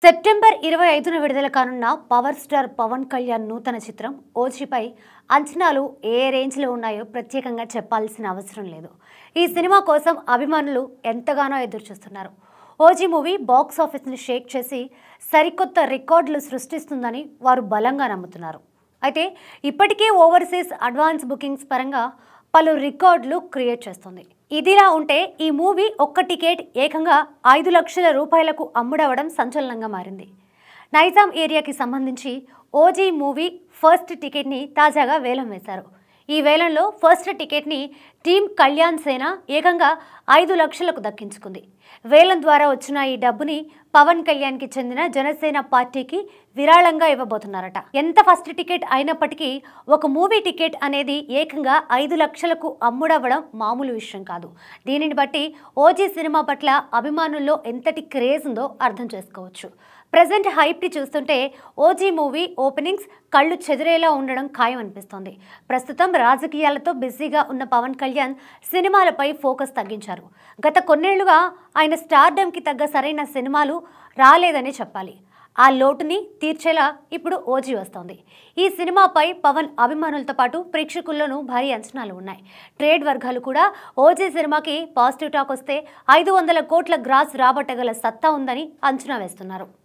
September 25న విడుదల కానున్న power star Pawan Kalyan నూతన చిత్రం ఓజీపై అంచనాలు ఏ రేంజ్లో ఉన్నాయో ప్రత్యేకంగా చెప్పాల్సిన అవసరం లేదు. ఈ సినిమా కోసం అభిమానులు ఎంతగానో ఎదురుచూస్తున్నారు. ఓజీ మూవీ బాక్స్ ఆఫీస్ని షేక్ చేసి సరికొత్త రికార్డులు సృష్టిస్తుందని వారు బలంగా నమ్ముతున్నారు. అయితే ఇప్పటికే ఓవర్సీస్ అడ్వాన్స్ బుకింగ్స్ పరంగా పలు రికార్డులు క్రియేట్ చేస్తుంది. ఇదిలా ఉంటే ఈ మూవీ ఒక్క టికెట్ ఏకంగా 5 లక్షల రూపాయలకు అమ్ముడవడం సంచలనంగా మారింది. నైజాం ఏరియాకి సంబంధించి ఓజీ మూవీ ఫస్ట్ టికెట్ని తాజాగా వేలం వేశారు. ఈ వేలంలో ఫస్ట్ టికెట్ని టీం కళ్యాణ్ సేన ఏకంగా 5 లక్షలకు దక్కించుకుంది. వేలం ద్వారా వచ్చిన ఈ డబ్బుని పవన్ కళ్యాణ్కి చెందిన జనసేన పార్టీకి విరాళంగా ఇవ్వబోతున్నారట. ఎంత ఫస్ట్ టికెట్ అయినప్పటికీ ఒక మూవీ టికెట్ అనేది ఏకంగా 5 లక్షలకు అమ్ముడవ్వడం మామూలు విషయం కాదు. దీనిని బట్టి ఓజీ సినిమా పట్ల అభిమానుల్లో ఎంతటి క్రేజ్ ఉందో అర్థం చేసుకోవచ్చు. ప్రజెంట్ హైప్ని చూస్తుంటే ఓజీ మూవీ ఓపెనింగ్స్ కళ్ళు చెదిరేలా ఉండడం ఖాయం అనిపిస్తోంది. ప్రస్తుతం రాజకీయాలతో బిజీగా ఉన్న పవన్ కళ్యాణ్ సినిమాలపై ఫోకస్ తగ్గించారు. గత కొన్నేళ్లుగా ఆయన స్టార్డమ్కి తగ్గ సరైన సినిమాలు రాలేదని చెప్పాలి. ఆ లోటుని తీర్చేలా ఇప్పుడు ఓజీ వస్తోంది. ఈ సినిమాపై పవన్ అభిమానులతో పాటు ప్రేక్షకుల్లోనూ భారీ అంచనాలు ఉన్నాయి. ట్రేడ్ వర్గాలు కూడా ఓజీ సినిమాకి పాజిటివ్ టాక్ వస్తే 500 కోట్ల గ్రాస్ రాబట్టగల సత్తా ఉందని అంచనా వేస్తున్నారు.